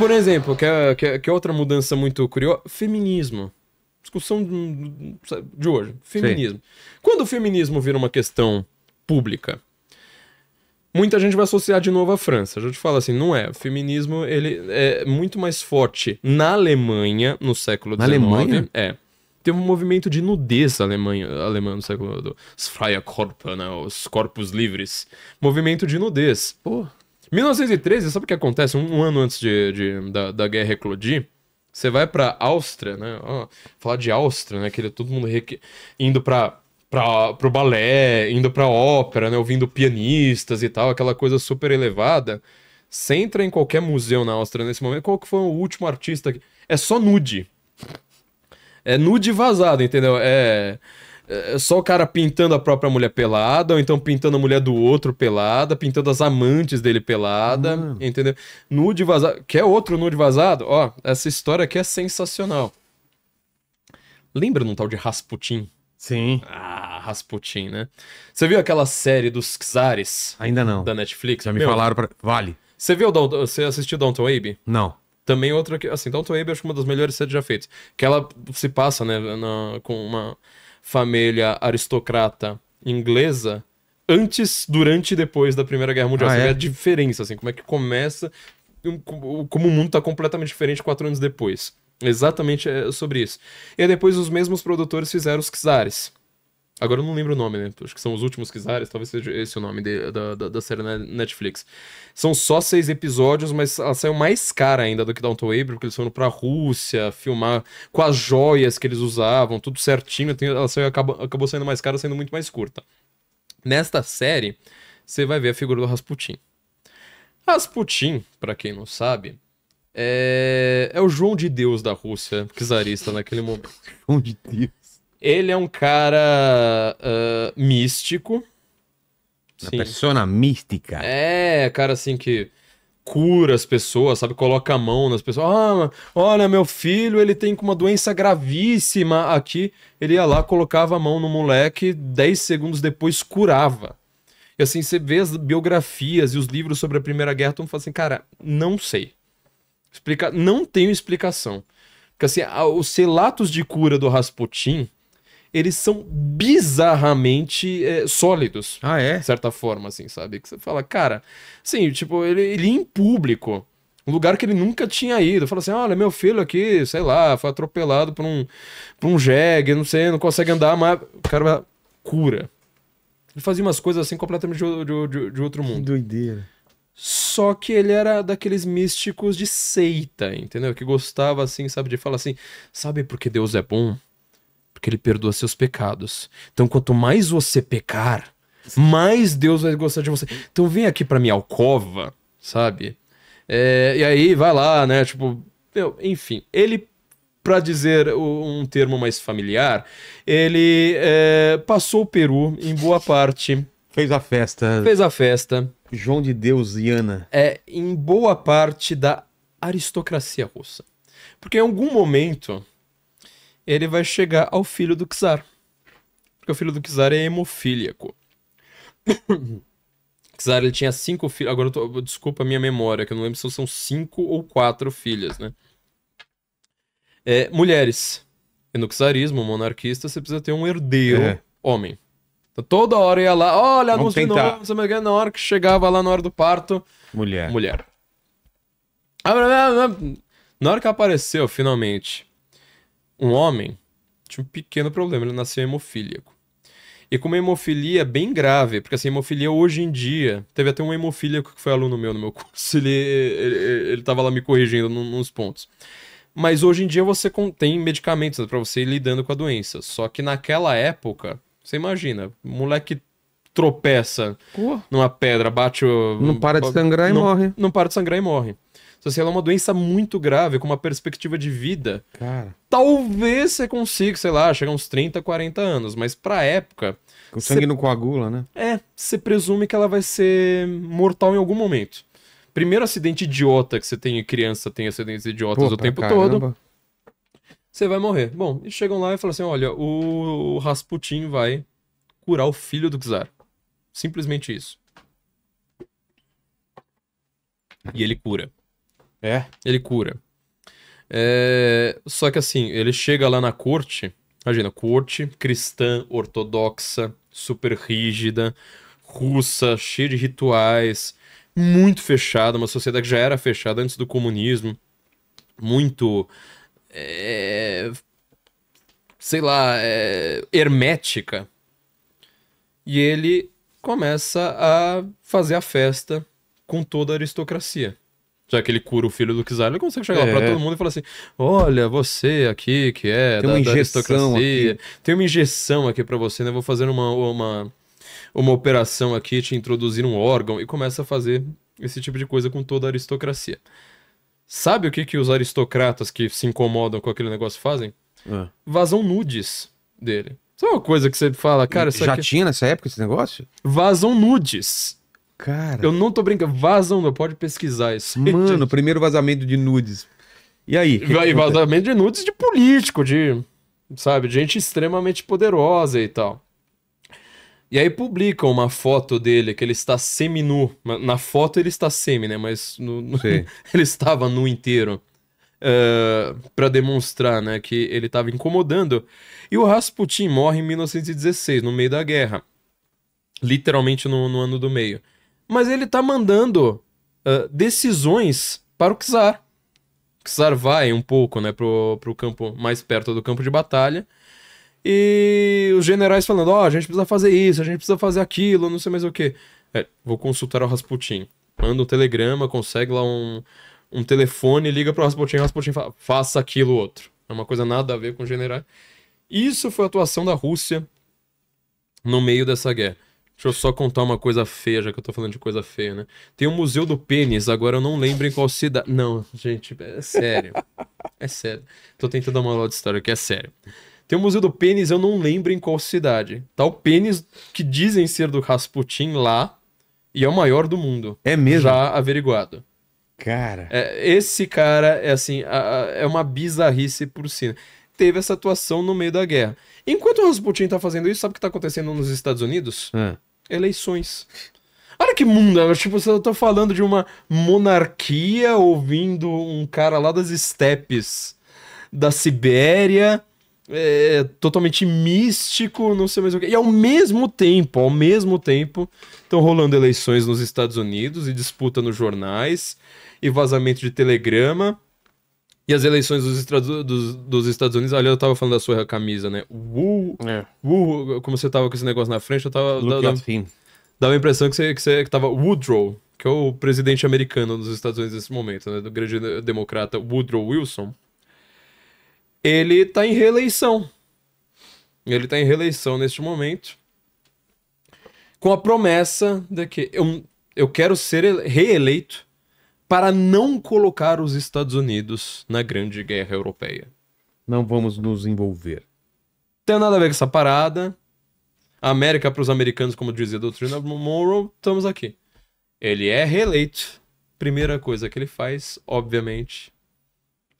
Por exemplo, que é outra mudança muito curiosa, feminismo. Discussão de hoje, feminismo. Quando o feminismo vira uma questão pública, muita gente vai associar de novo à França. A gente fala assim, não é. O feminismo, ele é muito mais forte na Alemanha, no século XIX. Na Alemanha? É. Teve um movimento de nudez alemã no século do Freie Körper, né? Os corpos livres. Movimento de nudez. Pô. 1913, sabe o que acontece? Um ano antes da guerra eclodir, você vai pra Áustria, né? Ó, falar de Áustria, né? Que todo mundo indo pro balé, indo pra ópera, né? Ouvindo pianistas e tal, aquela coisa super elevada. Você entra em qualquer museu na Áustria nesse momento, qual que foi o último artista aqui? É só nude. É nude vazado, entendeu? É só o cara pintando a própria mulher pelada, ou então pintando a mulher do outro pelada, pintando as amantes dele pelada, entendeu? Nude vazado. Quer outro nude vazado? Ó, essa história aqui é sensacional. Lembra num tal de Rasputin? Sim. Ah, Rasputin, né? Você viu aquela série dos Czares? Ainda não. Da Netflix? Já me falaram pra... Vale. Você assistiu Downton Abbey? Não. Também outra que, assim, Downton Abbey acho que uma das melhores séries já feitas. Que ela se passa, né, com uma família aristocrata inglesa antes, durante e depois da Primeira Guerra Mundial. Você vê a diferença, assim, como é que começa, como o mundo tá completamente diferente 4 anos depois. Exatamente sobre isso. E aí depois os mesmos produtores fizeram os Czares. Agora eu não lembro o nome, né? Acho que são os últimos Czares, talvez seja esse o nome da série na Netflix. São só 6 episódios, mas ela saiu mais cara ainda do que Downton Abbey, porque eles foram pra Rússia filmar com as joias que eles usavam, tudo certinho. Ela acabou saindo mais cara, sendo muito mais curta. Nesta série, você vai ver a figura do Rasputin. Rasputin, pra quem não sabe, é o João de Deus da Rússia, czarista naquele momento. João de Deus. Ele é um cara místico. Uma persona mística. É, cara assim que cura as pessoas, sabe? Coloca a mão nas pessoas. Ah, olha, meu filho, ele tem uma doença gravíssima aqui. Ele ia lá, colocava a mão no moleque, 10 segundos depois curava. E assim, você vê as biografias e os livros sobre a Primeira Guerra, todo mundo fala assim, cara, não sei. Não tenho explicação. Porque assim, os relatos de cura do Rasputin, eles são bizarramente sólidos. Ah, é? De certa forma, assim, sabe? Que você fala, cara, assim, tipo, ele ia em público, um lugar que ele nunca tinha ido. Fala assim, olha, meu filho aqui, sei lá, foi atropelado por um jegue, não sei, não consegue andar, mas o cara cura. Ele fazia umas coisas assim completamente de outro mundo. Que doideira. Só que ele era daqueles místicos de seita, entendeu? Que gostava, assim, sabe, de falar assim, sabe por que Deus é bom? Porque ele perdoa seus pecados. Então, quanto mais você pecar, mais Deus vai gostar de você. Então, vem aqui pra minha alcova, sabe? E aí, vai lá, né? Tipo, enfim. Ele, pra dizer um termo mais familiar, ele passou o Peru em boa parte. Fez a festa. Fez a festa. João de Deus e Ana. Em boa parte da aristocracia russa. Porque em algum momento ele vai chegar ao filho do czar. Porque o filho do czar é hemofílico. Czar, ele tinha 5 filhos. Agora, desculpa a minha memória, que eu não lembro se são 5 ou 4 filhas, né? Mulheres. E no czarismo monarquista, você precisa ter um herdeiro homem. Então, toda hora ia lá, olha, anúncio de novo, na hora que chegava lá na hora do parto... Mulher. Na hora que apareceu, finalmente, um homem, tinha um pequeno problema, ele nasceu hemofílico. E com uma hemofilia bem grave, porque assim, hemofilia hoje em dia, teve até um hemofílico que foi aluno meu no meu curso, ele tava lá me corrigindo nos pontos. Mas hoje em dia você tem medicamentos pra você ir lidando com a doença. Só que naquela época, você imagina, moleque tropeça numa pedra, bate o... Não para de sangrar e morre. Não para de sangrar e morre. Então, se ela é uma doença muito grave, com uma perspectiva de vida, cara, talvez você consiga, sei lá, chegar uns 30, 40 anos. Mas pra época... O sangue não coagula, né? Você presume que ela vai ser mortal em algum momento. Primeiro acidente idiota que você tem, criança tem acidentes idiotas o tempo todo. Você vai morrer. Bom, e chegam lá e falam assim, olha, o Rasputin vai curar o filho do czar. Simplesmente isso. E ele cura. Ele cura. Só que assim, ele chega lá na corte, imagina, corte cristã, ortodoxa, super rígida, russa, cheia de rituais, muito fechada, uma sociedade que já era fechada antes do comunismo, muito, sei lá, hermética. E ele começa a fazer a festa com toda a aristocracia. Já que ele cura o filho do czar, ele consegue chegar lá pra todo mundo e falar assim: olha, você aqui que é Tem uma da injeção aristocracia, aqui. tem uma injeção aqui pra você, né? Vou fazer uma operação aqui, te introduzir um órgão, e começa a fazer esse tipo de coisa com toda a aristocracia. Sabe o que os aristocratas que se incomodam com aquele negócio fazem? Vazam nudes dele. Isso é uma coisa que você fala, cara, isso Já aqui... tinha nessa época esse negócio? Vazam nudes. Cara. Eu não tô brincando, vazam, pode pesquisar isso. Mano, primeiro vazamento de nudes. E aí? E vazamento de nudes de político, sabe, de gente extremamente poderosa e tal. E aí publicam uma foto dele que ele está semi-nu. Na foto ele está semi, né? Mas ele estava nu inteiro. Pra demonstrar, né, que ele estava incomodando. E o Rasputin morre em 1916, no meio da guerra. Literalmente no ano do meio. Mas ele tá mandando decisões para o czar. O czar vai um pouco, né, pro campo mais perto do campo de batalha. E os generais falando, a gente precisa fazer isso, a gente precisa fazer aquilo, não sei mais o que. Vou consultar o Rasputin. Manda um telegrama, consegue lá um telefone, liga pro Rasputin, o Rasputin fala, faça aquilo outro. É uma coisa nada a ver com o general. Isso foi a atuação da Rússia no meio dessa guerra. Deixa eu só contar uma coisa feia, já que eu tô falando de coisa feia, né? Tem o Museu do Pênis, agora eu não lembro em qual cidade. Não, gente, é sério. É sério. Tô tentando dar uma aula de história aqui, é sério. Tem o Museu do Pênis, eu não lembro em qual cidade. Tá o pênis que dizem ser do Rasputin lá, e é o maior do mundo. É mesmo? Já averiguado. Cara. Esse cara é assim, é uma bizarrice por si. Teve essa atuação no meio da guerra. Enquanto o Rasputin tá fazendo isso, sabe o que tá acontecendo nos Estados Unidos? Eleições. Olha que mundo, tipo, eu tô falando de uma monarquia ouvindo um cara lá das estepes da Sibéria, totalmente místico, não sei mais o que. E ao mesmo tempo, estão rolando eleições nos Estados Unidos e disputa nos jornais e vazamento de telegrama. E as eleições dos Estados Unidos, olha, eu tava falando da sua camisa, né? Como você tava com esse negócio na frente, eu tava... Dava a impressão que tava Woodrow, que é o presidente americano dos Estados Unidos nesse momento, né? Do grande democrata Woodrow Wilson. Ele tá em reeleição. Ele tá em reeleição neste momento. Com a promessa de que eu quero ser reeleito para não colocar os Estados Unidos na Grande Guerra Europeia. Não vamos nos envolver. Não tem nada a ver com essa parada. A América para os americanos, como dizia a doutrina Monroe, estamos aqui. Ele é reeleito. Primeira coisa que ele faz, obviamente,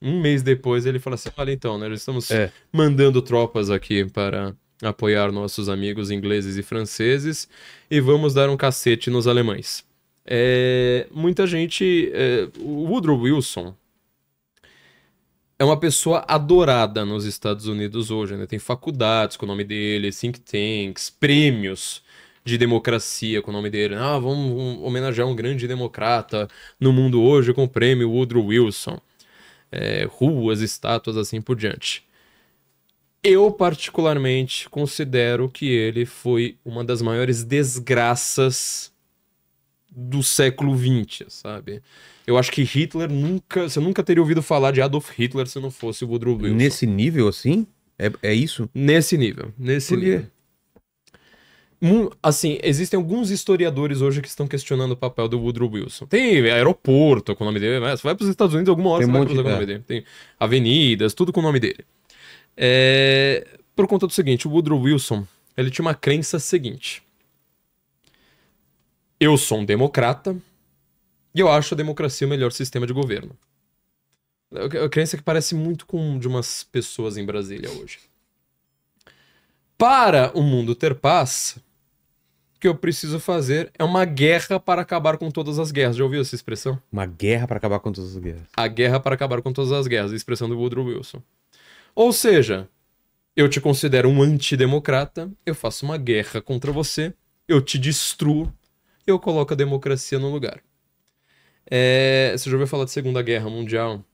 um mês depois ele fala assim, olha então, né, nós estamos mandando tropas aqui para apoiar nossos amigos ingleses e franceses e vamos dar um cacete nos alemães. Muita gente... o Woodrow Wilson é uma pessoa adorada nos Estados Unidos hoje, né? Tem faculdades com o nome dele, think tanks, prêmios de democracia com o nome dele. Vamos homenagear um grande democrata no mundo hoje com o prêmio Woodrow Wilson. Ruas, estátuas, assim por diante. Eu, particularmente, considero que ele foi uma das maiores desgraças do século XX, sabe? Eu acho que Hitler você nunca teria ouvido falar de Adolf Hitler se não fosse o Woodrow Wilson. Nesse nível, assim? É isso? Nesse nível. Nesse nível. Assim, existem alguns historiadores hoje que estão questionando o papel do Woodrow Wilson. Tem aeroporto com o nome dele, mas você vai para os Estados Unidos alguma hora, você vai cruzar com o nome dele. Tem avenidas, tudo com o nome dele. Por conta do seguinte, o Woodrow Wilson, ele tinha uma crença seguinte. Eu sou um democrata e eu acho a democracia o melhor sistema de governo. A crença que parece muito com de umas pessoas em Brasília hoje. Para o mundo ter paz, que eu preciso fazer é uma guerra para acabar com todas as guerras. Já ouviu essa expressão? Uma guerra para acabar com todas as guerras. A guerra para acabar com todas as guerras, a expressão do Woodrow Wilson. Ou seja, eu te considero um antidemocrata, eu faço uma guerra contra você, eu te destruo, eu coloco a democracia no lugar. Você já ouviu falar de Segunda Guerra Mundial?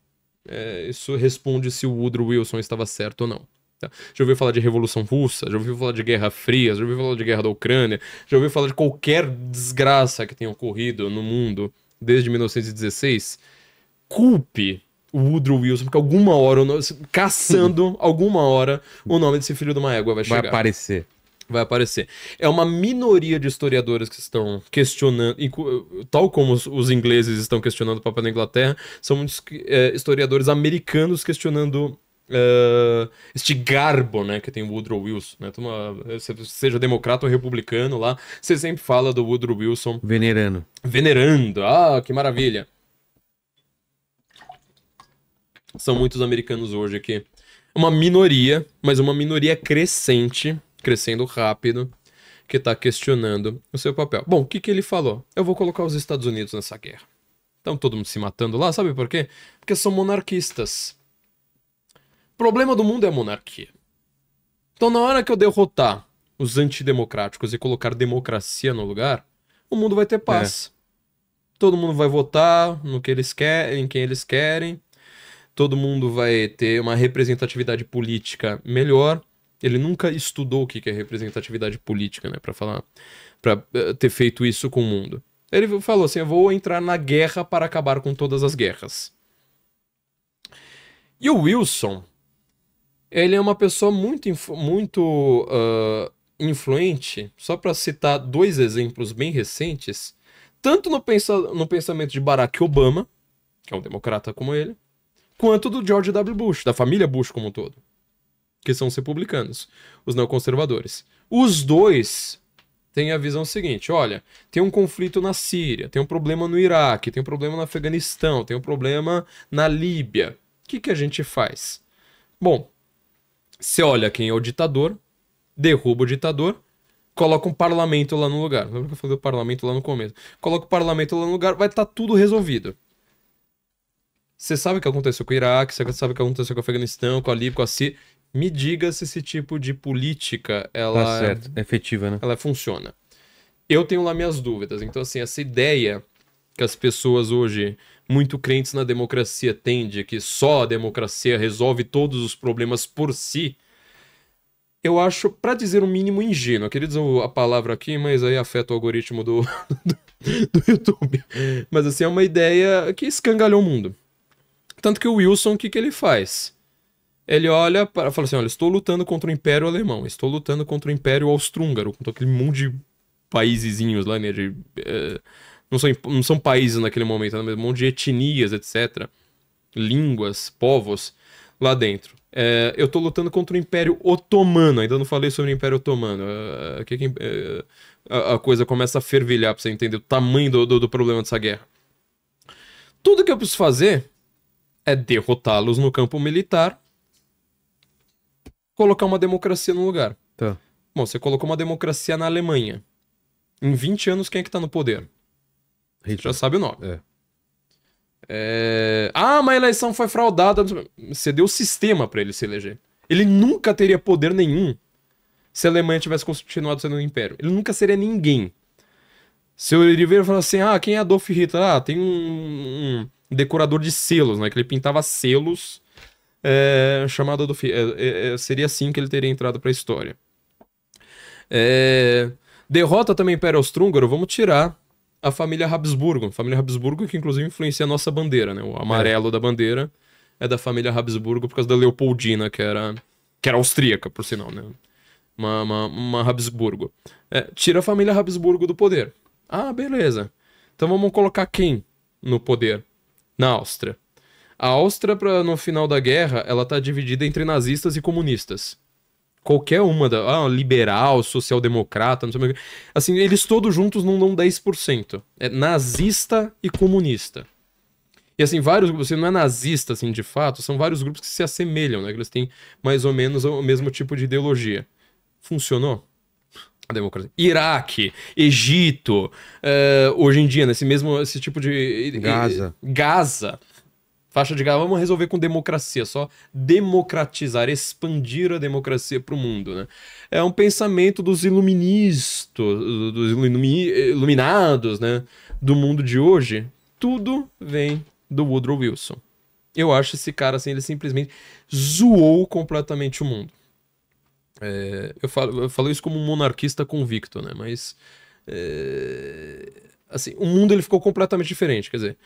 Isso responde se o Woodrow Wilson estava certo ou não. Tá? Já ouviu falar de Revolução Russa? Já ouviu falar de Guerra Fria? Já ouviu falar de Guerra da Ucrânia? Já ouviu falar de qualquer desgraça que tenha ocorrido no mundo desde 1916? Culpe o Woodrow Wilson, porque alguma hora, caçando alguma hora, o nome desse filho de uma égua vai chegar. Vai aparecer. Vai aparecer. É uma minoria de historiadores que estão questionando, tal como os ingleses estão questionando o Papa da Inglaterra, são muitos historiadores americanos questionando este garbo, né, que tem o Woodrow Wilson, né? Seja democrata ou republicano lá, você sempre fala do Woodrow Wilson. Venerando. Que maravilha. São muitos americanos hoje aqui. Uma minoria, mas uma minoria crescente, crescendo rápido, que tá questionando o seu papel. Bom, o que ele falou? Eu vou colocar os Estados Unidos nessa guerra. Então todo mundo se matando lá, sabe por quê? Porque são monarquistas. O problema do mundo é a monarquia. Então na hora que eu derrotar os antidemocráticos e colocar democracia no lugar, o mundo vai ter paz. Todo mundo vai votar no que eles querem, em quem eles querem. Todo mundo vai ter uma representatividade política melhor. Ele nunca estudou o que é representatividade política, né, para ter feito isso com o mundo. Ele falou assim: eu vou entrar na guerra para acabar com todas as guerras. E o Wilson, ele é uma pessoa muito influente, só para citar dois exemplos bem recentes, tanto no pensamento de Barack Obama, que é um democrata como ele, quanto do George W. Bush, da família Bush como um todo, que são os republicanos, os neoconservadores. Os dois têm a visão seguinte: olha, tem um conflito na Síria, tem um problema no Iraque, tem um problema no Afeganistão, tem um problema na Líbia. O que a gente faz? Bom, você olha quem é o ditador, derruba o ditador, coloca um parlamento lá no lugar. Lembra que eu falei do parlamento lá no começo? Coloca o parlamento lá no lugar, vai estar tudo resolvido. Você sabe o que aconteceu com o Iraque, você sabe o que aconteceu com o Afeganistão, com a Líbia, com a Síria. Me diga se esse tipo de política, ela... Tá certo, é efetiva, né? Ela funciona. Eu tenho lá minhas dúvidas. Então, assim, essa ideia que as pessoas hoje, muito crentes na democracia, têm de que só a democracia resolve todos os problemas por si, eu acho, pra dizer o mínimo, ingênuo. Eu queria dizer a palavra aqui, mas aí afeta o algoritmo do YouTube. Mas, assim, é uma ideia que escangalhou o mundo. Tanto que o Wilson, o que ele faz? Ele olha para fala assim: olha, estou lutando contra o Império Alemão, estou lutando contra o Império Austro-Húngaro, contra aquele monte de paísezinhos lá, né? Não são países naquele momento, né, mas um monte de etnias, etc. Línguas, povos lá dentro. Eu estou lutando contra o Império Otomano, ainda não falei sobre o Império Otomano. A coisa começa a fervilhar para você entender o tamanho do problema dessa guerra. Tudo que eu preciso fazer é derrotá-los no campo militar, colocar uma democracia no lugar. Tá. Bom, você colocou uma democracia na Alemanha. Em 20 anos, quem é que tá no poder? Você já sabe o nome. Mas a eleição foi fraudada. Você deu o sistema pra ele se eleger. Ele nunca teria poder nenhum se a Alemanha tivesse continuado sendo um império. Ele nunca seria ninguém. Se ele vir e falar assim: quem é Adolf Hitler? Tem um decorador de selos, né? Que ele pintava selos, chamado Adolf Hitler. Seria assim que ele teria entrado pra história. Derrota também o Império Austro-Húngaro, vamos tirar a família Habsburgo. Família Habsburgo que inclusive influencia a nossa bandeira, né? O amarelo da bandeira é da família Habsburgo por causa da Leopoldina, que era austríaca, por sinal, né? Uma Habsburgo. Tira a família Habsburgo do poder. Beleza. Então vamos colocar quem no poder? Na Áustria. A Áustria, no final da guerra, ela tá dividida entre nazistas e comunistas. Qualquer uma, liberal, social-democrata, não sei o que. Assim, eles todos juntos não dão 10%. É nazista e comunista. E assim, vários grupos, não é nazista, assim, de fato, são vários grupos que se assemelham, né? Que eles têm mais ou menos o mesmo tipo de ideologia. Funcionou? A democracia. Iraque, Egito, hoje em dia, esse tipo de... Gaza. Faixa de Gaza, vamos resolver com democracia, só democratizar, expandir a democracia para o mundo, né? É um pensamento dos iluministas, iluminados, né? Do mundo de hoje. Tudo vem do Woodrow Wilson. Eu acho esse cara, assim, ele simplesmente zoou completamente o mundo. Eu falo isso como um monarquista convicto, né? Mas, assim, o mundo ele ficou completamente diferente. Quer dizer,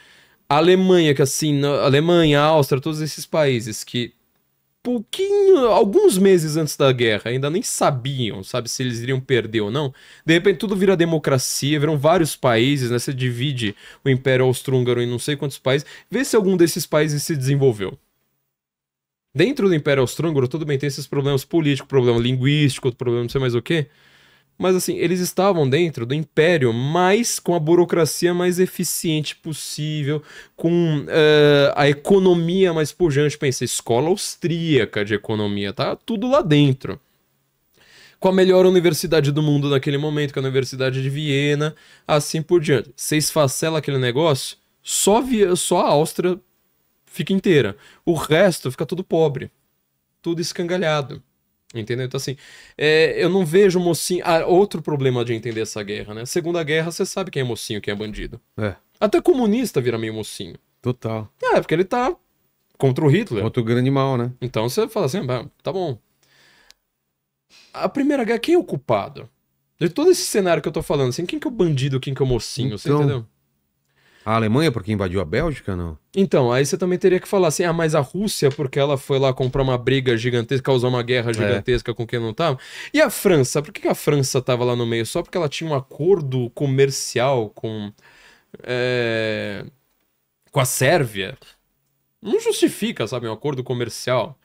a Alemanha, que assim, a Alemanha, a Áustria, todos esses países que alguns meses antes da guerra, ainda nem sabiam, sabe, se eles iriam perder ou não. De repente tudo vira democracia, viram vários países, né? Você divide o Império Austro-Húngaro em não sei quantos países, vê se algum desses países se desenvolveu. Dentro do Império Austro-Húngaro, tudo bem, tem esses problemas políticos, problema linguístico, problema não sei mais o quê. Mas assim, eles estavam dentro do Império, mas com a burocracia mais eficiente possível, com a economia mais pujante. Pensa, escola austríaca de economia, tá tudo lá dentro. Com a melhor universidade do mundo naquele momento, que é a Universidade de Viena, assim por diante. Você esfacela aquele negócio, só a Áustria fica inteira. O resto fica tudo pobre. Tudo escangalhado. Entendeu? Então, assim, eu não vejo mocinho. Outro problema de entender essa guerra, né? Segunda Guerra, você sabe quem é mocinho, quem é bandido. Até comunista vira meio mocinho. Total. Porque ele tá contra o Hitler. Outro grande mal, né? Então você fala assim, tá bom. A Primeira Guerra, quem é o culpado? De todo esse cenário que eu tô falando, assim, quem que é o bandido, quem que é o mocinho, você entendeu? A Alemanha porque invadiu a Bélgica, não? Então, aí você também teria que falar assim, mas a Rússia porque ela foi lá comprar uma briga gigantesca, causar uma guerra gigantesca com quem não tava. E a França? Por que a França tava lá no meio? Só porque ela tinha um acordo comercial com a Sérvia? Não justifica, sabe, um acordo comercial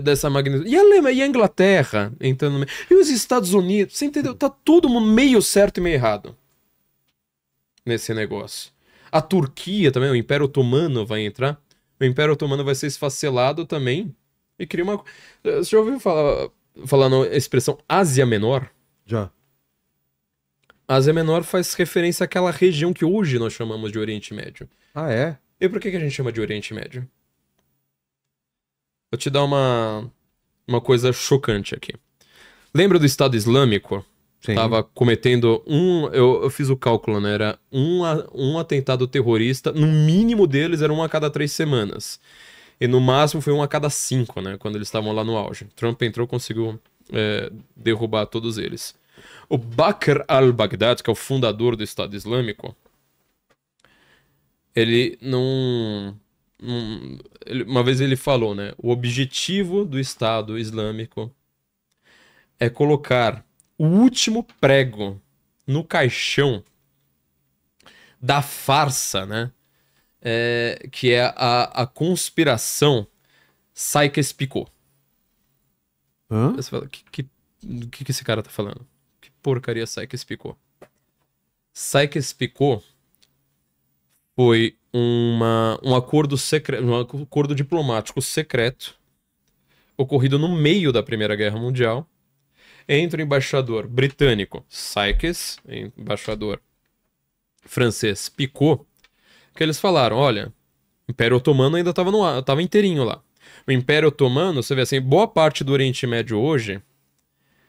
dessa magnitude. E a Inglaterra entrando no meio. E os Estados Unidos, você entendeu? Tá todo mundo meio certo e meio errado nesse negócio. A Turquia também, o Império Otomano vai entrar. O Império Otomano vai ser esfacelado também. E cria uma... Você já ouviu falar na expressão Ásia Menor? Já. Ásia Menor faz referência àquela região que hoje nós chamamos de Oriente Médio. Ah, é? E por que a gente chama de Oriente Médio? Vou te dar uma coisa chocante aqui. Lembra do Estado Islâmico? Sim. Tava cometendo eu fiz o cálculo, né? Era um atentado terrorista, no mínimo deles era um a cada 3 semanas. E no máximo foi um a cada 5, né? Quando eles estavam lá no auge. Trump entrou e conseguiu derrubar todos eles. O Bakr al-Baghdad, que é o fundador do Estado Islâmico, ele não... uma vez ele falou, né? O objetivo do Estado Islâmico é colocar o último prego no caixão da farsa, né? Que é a conspiração Sykes-Picot. Hã? Você fala, que esse cara tá falando? Que porcaria Sykes-Picot? Sykes-Picot foi um acordo secreto, um acordo diplomático secreto ocorrido no meio da Primeira Guerra Mundial entre o embaixador britânico Sykes e o embaixador francês Picot, que eles falaram, olha, o Império Otomano ainda estava inteirinho lá. O Império Otomano, você vê assim, boa parte do Oriente Médio hoje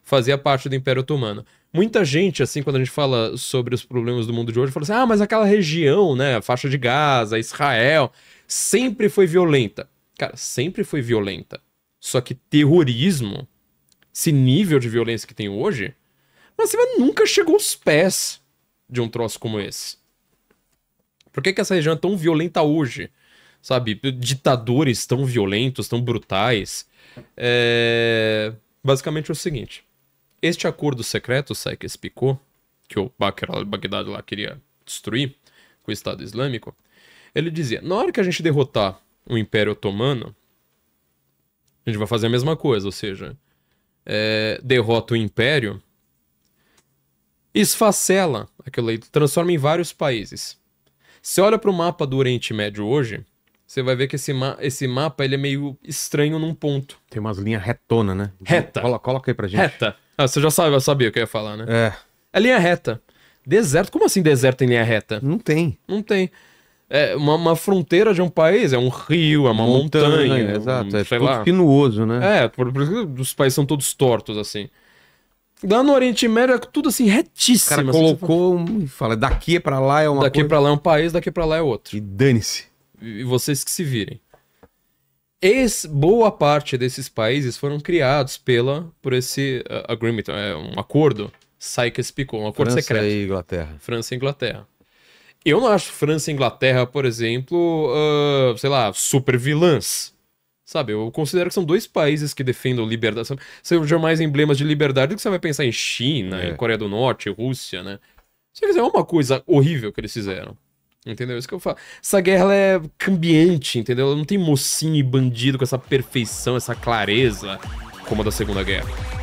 fazia parte do Império Otomano. Muita gente, assim, quando a gente fala sobre os problemas do mundo de hoje, fala assim, mas aquela região, né, a faixa de Gaza, Israel, sempre foi violenta. Cara, sempre foi violenta. Só que terrorismo, esse nível de violência que tem hoje, mas nunca chegou aos pés de um troço como esse. Por que essa região é tão violenta hoje? Sabe, ditadores tão violentos, tão brutais. Basicamente é o seguinte. Este acordo secreto, Sykes-Picot, que o Bakr al-Baghdad lá queria destruir com o Estado Islâmico, ele dizia, na hora que a gente derrotar o Império Otomano, a gente vai fazer a mesma coisa, ou seja, derrota o Império, esfacela aquilo aí, transforma em vários países. Você olha para o mapa do Oriente Médio hoje, você vai ver que esse mapa ele é meio estranho num ponto. Tem umas linhas retonas, né? Reta. Coloca aí pra gente. Reta. Ah, você já sabe, eu sabia o que eu ia falar, né? É. É linha reta. Deserto, como assim deserto em linha reta? Não tem. Não tem. É uma fronteira de um país, é um rio, é uma montanha. Exato, é sei tudo lá. sinuoso, né? É, por isso que os países são todos tortos, assim. Lá no Oriente Médio é tudo assim, O retíssimo. cara assim, colocou e fala, daqui pra lá é uma daqui coisa... pra lá é um país, daqui pra lá é outro. E dane-se. E vocês que se virem. Boa parte desses países foram criados por esse agreement, um acordo Sykes-Picot, um acordo França secreto. e Inglaterra. França e Inglaterra. Eu não acho França e Inglaterra, por exemplo, sei lá, super vilãs. Sabe, eu considero que são dois países que defendem liberdade. Sejam mais emblemas de liberdade do que você vai pensar em China, em Coreia do Norte, Rússia, né? Se quer dizer, é uma coisa horrível que eles fizeram. Entendeu? Isso que eu falo. Essa guerra ela é cambiante, entendeu? Ela não tem mocinho e bandido com essa perfeição, essa clareza como a da Segunda Guerra.